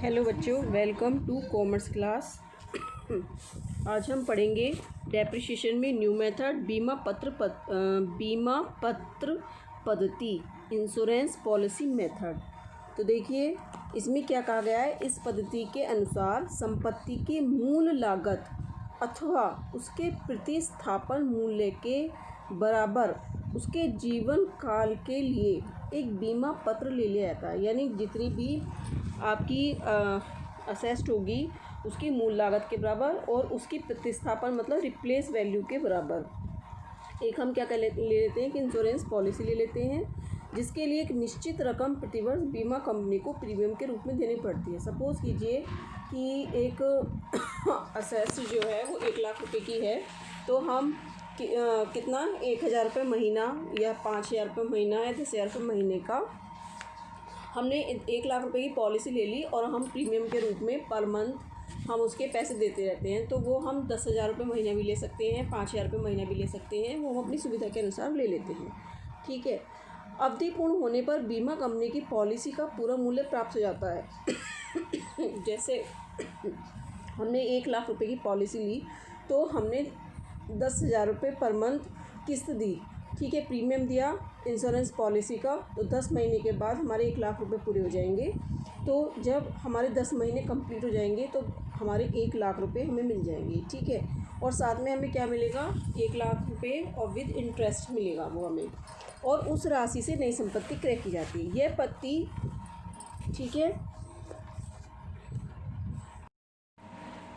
Hello बच्चों, welcome to commerce class. आज हम पढ़ेंगे डेप्रिसिएशन में न्यू मेथड बीमा पत्र पद्धति इंश्योरेंस पॉलिसी मेथड। तो देखिए इसमें क्या कहा गया है। इस पद्धति के अनुसार संपत्ति की मूल लागत अथवा उसके प्रतिस्थापन मूल्य के बराबर उसके जीवन काल के लिए एक बीमा पत्र ले लिया जाता है। यानी जितनी भी आपकी असेस्ड होगी उसकी मूल लागत के बराबर और उसकी प्रतिस्थापन मतलब रिप्लेस वैल्यू के बराबर एक हम क्या कर ले लेते हैं कि इंश्योरेंस पॉलिसी ले लेते हैं, जिसके लिए एक निश्चित रकम प्रतिवर्ष बीमा कंपनी को प्रीमियम के रूप में देनी पड़ती है। सपोज़ कीजिए कि एक असेस्ड जो है वो 1 लाख रुपए की है, तो हम कितना 1,000 रुपये महीना या 5,000 रुपये महीना या 10,000 रुपये महीने का हमने 1 लाख रुपए की पॉलिसी ले ली और हम प्रीमियम के रूप में पर मंथ हम उसके पैसे देते रहते हैं। तो वो हम 10,000 रुपये महीना भी ले सकते हैं, 5,000 रुपये महीना भी ले सकते हैं, वो हम अपनी सुविधा के अनुसार ले लेते हैं। ठीक है। अवधि पूर्ण होने पर बीमा कंपनी की पॉलिसी का पूरा मूल्य प्राप्त हो जाता है। जैसे हमने 1 लाख रुपए की पॉलिसी ली तो हमने 10,000 रुपये पर मंथ किस्त दी। ठीक है, प्रीमियम दिया इंश्योरेंस पॉलिसी का, तो 10 महीने के बाद हमारे 1 लाख रुपए पूरे हो जाएंगे। तो जब हमारे 10 महीने कंप्लीट हो जाएंगे तो हमारे 1 लाख रुपए हमें मिल जाएंगे। ठीक है, और साथ में हमें क्या मिलेगा, 1 लाख रुपए और विद इंटरेस्ट मिलेगा वो हमें, और उस राशि से नई संपत्ति क्रय की जाती है। यह पद्धति ठीक है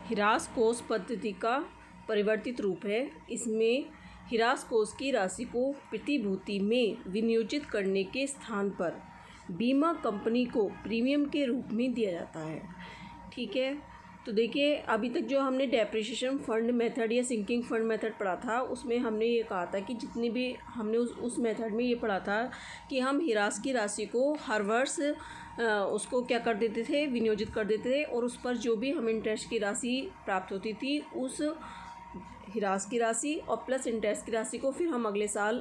हिरास कोष पद्धति का परिवर्तित रूप है। इसमें हिरास कोष की राशि को प्रतिभूति में विनियोजित करने के स्थान पर बीमा कंपनी को प्रीमियम के रूप में दिया जाता है। ठीक है, तो देखिए अभी तक जो हमने डेप्रिसिएशन फंड मेथड या सिंकिंग फंड मेथड पढ़ा था उसमें हमने ये कहा था कि जितनी भी हमने उस मेथड में ये पढ़ा था कि हम हिरास की राशि को हर वर्ष उसको क्या कर देते थे, विनियोजित कर देते थे, और उस पर जो भी हमें इंटरेस्ट की राशि प्राप्त होती थी उस हिरास की राशि और प्लस इंटरेस्ट की राशि को फिर हम अगले साल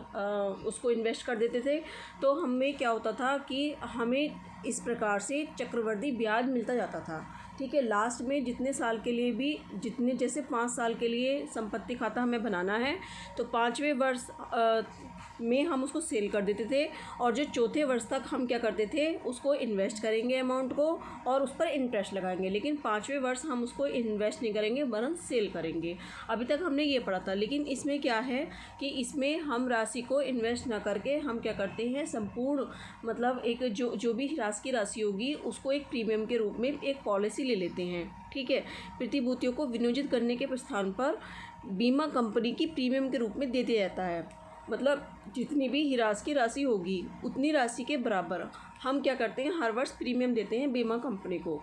उसको इन्वेस्ट कर देते थे। तो हमें क्या होता था कि हमें इस प्रकार से चक्रवृद्धि ब्याज मिलता जाता था। ठीक है, लास्ट में जितने साल के लिए भी जैसे 5 साल के लिए संपत्ति खाता हमें बनाना है तो 5वें वर्ष में हम उसको सेल कर देते थे, और जो चौथे वर्ष तक हम क्या करते थे उसको इन्वेस्ट करेंगे अमाउंट को और उस पर इंटरेस्ट लगाएंगे, लेकिन 5वें वर्ष हम उसको इन्वेस्ट नहीं करेंगे वरन सेल करेंगे। अभी तक हमने ये पढ़ा था, लेकिन इसमें क्या है कि इसमें हम राशि को इन्वेस्ट ना करके हम क्या करते हैं, संपूर्ण मतलब एक जो भी हिरास की राशि होगी उसको एक प्रीमियम के रूप में एक पॉलिसी ले लेते हैं। ठीक है, प्रतिभूतियों को विनियोजित करने के स्थान पर बीमा कंपनी की प्रीमियम के रूप में दे दिया जाता है। मतलब जितनी भी हिरास की राशि होगी उतनी राशि के बराबर हम क्या करते हैं, हर वर्ष प्रीमियम देते हैं बीमा कंपनी को।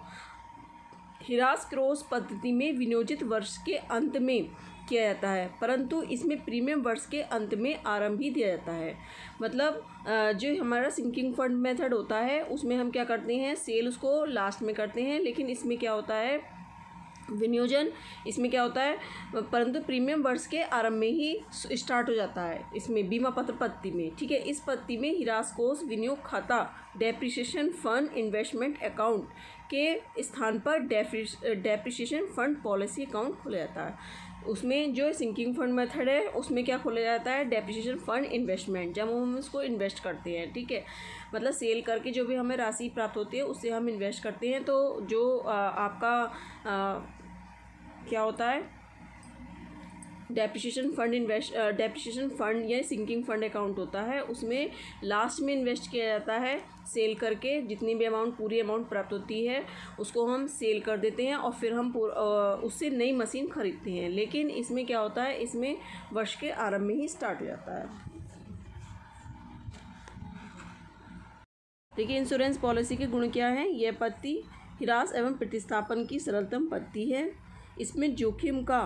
हिरास क्रॉस पद्धति में विनियोजित वर्ष के अंत में किया जाता है, परंतु इसमें प्रीमियम वर्ष के अंत में आरंभ ही दिया जाता है। मतलब जो हमारा सिंकिंग फंड मेथड होता है उसमें हम क्या करते हैं, सेल उसको लास्ट में करते हैं, लेकिन इसमें क्या होता है, विनियोजन इसमें क्या होता है, परंतु प्रीमियम वर्ष के आरंभ में ही स्टार्ट हो जाता है इसमें बीमा पत्र पद्धति में। ठीक है, इस पद्धति में हिरास कोष विनियोग खाता डेप्रिसिएशन फंड इन्वेस्टमेंट अकाउंट के स्थान पर डेप्रिसिएशन फंड पॉलिसी अकाउंट खोला जाता है। उसमें जो सिंकिंग फंड मेथड है उसमें क्या खोला जाता है, डेप्रिसिएशन फंड इन्वेस्टमेंट, जब हम उसको इन्वेस्ट करते हैं। ठीक है, मतलब सेल करके जो भी हमें राशि प्राप्त होती है उससे हम इन्वेस्ट करते हैं। तो जो आपका क्या होता है, डेप्रिसिएशन फंड या सिंकिंग फंड अकाउंट होता है, उसमें लास्ट में इन्वेस्ट किया जाता है। सेल करके जितनी भी पूरी अमाउंट प्राप्त होती है उसको हम सेल कर देते हैं और फिर हम उससे नई मशीन खरीदते हैं। लेकिन इसमें क्या होता है, इसमें वर्ष के आरंभ में ही स्टार्ट हो जाता है। देखिए इंश्योरेंस पॉलिसी के गुण क्या हैं। यह पद्धति हिरास एवं प्रतिस्थापन की सरलतम पद्धति है। इसमें जोखिम का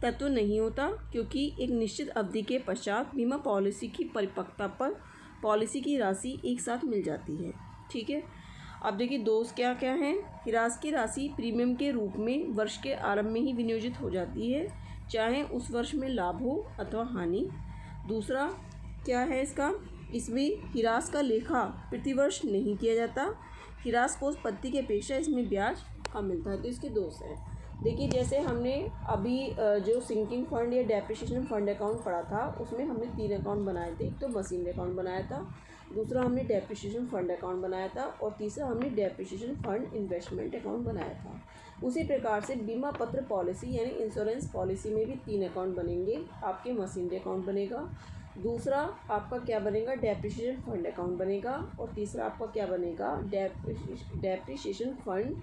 तत्व नहीं होता, क्योंकि एक निश्चित अवधि के पश्चात बीमा पॉलिसी की परिपक्वता पर पॉलिसी की राशि एक साथ मिल जाती है। ठीक है, अब देखिए दोष क्या क्या हैं। हिरास की राशि प्रीमियम के रूप में वर्ष के आरंभ में ही विनियोजित हो जाती है, चाहे उस वर्ष में लाभ हो अथवा हानि। दूसरा क्या है इसका, इसमें हिरास का लेखा प्रतिवर्ष नहीं किया जाता। हिरासकोस पद्धति की अपेक्षा इसमें ब्याज कम मिलता है। तो इसके दोष हैं, देखिए जैसे हमने अभी जो सिंकिंग फंड या डेप्रिसिएशन फंड अकाउंट पढ़ा था उसमें हमने 3 अकाउंट बनाए थे। एक तो मशीनरी अकाउंट बनाया था, दूसरा हमने डेप्रिसिएशन फंड अकाउंट बनाया था और तीसरा हमने डेप्रिसिएशन फंड इन्वेस्टमेंट अकाउंट बनाया था। उसी प्रकार से बीमा पत्र पॉलिसी यानी इंश्योरेंस पॉलिसी में भी 3 अकाउंट बनेंगे। आपके मशीनरी अकाउंट बनेगा, दूसरा आपका क्या बनेगा डेप्रिसिएशन फंड अकाउंट बनेगा और तीसरा आपका क्या बनेगा डेप्रिसिएशन फंड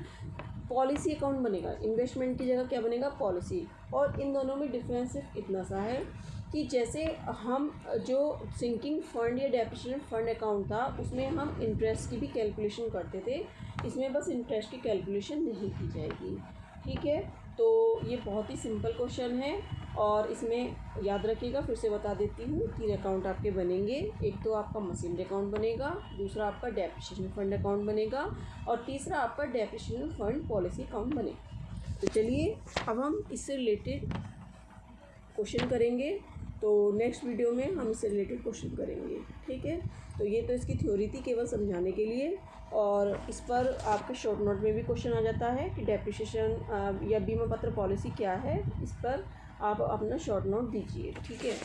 पॉलिसी अकाउंट बनेगा। इन्वेस्टमेंट की जगह क्या बनेगा पॉलिसी। और इन दोनों में डिफरेंस सिर्फ इतना सा है कि जैसे हम जो सिंकिंग फंड या डेप्रिसिएशन फंड अकाउंट था उसमें हम इंटरेस्ट की भी कैलकुलेशन करते थे, इसमें बस इंटरेस्ट की कैलकुलेशन नहीं की जाएगी। ठीक है, तो ये बहुत ही सिंपल क्वेश्चन है और इसमें याद रखिएगा, फिर से बता देती हूँ, 3 अकाउंट आपके बनेंगे। एक तो आपका मशीनरी अकाउंट बनेगा, दूसरा आपका डेप्रिसिएशन फंड अकाउंट बनेगा और तीसरा आपका डेप्रिसिएशन फंड पॉलिसी अकाउंट बनेगा। तो चलिए अब हम इससे रिलेटेड क्वेश्चन करेंगे, तो नेक्स्ट वीडियो में हम इससे रिलेटेड क्वेश्चन करेंगे। ठीक है, तो ये तो इसकी थ्योरी थी केवल समझाने के लिए, और इस पर आपके शॉर्ट नोट में भी क्वेश्चन आ जाता है कि डेप्रिसिएशन या बीमा पत्र पॉलिसी क्या है, इस पर आप अपना शॉर्ट नोट दीजिए। ठीक है।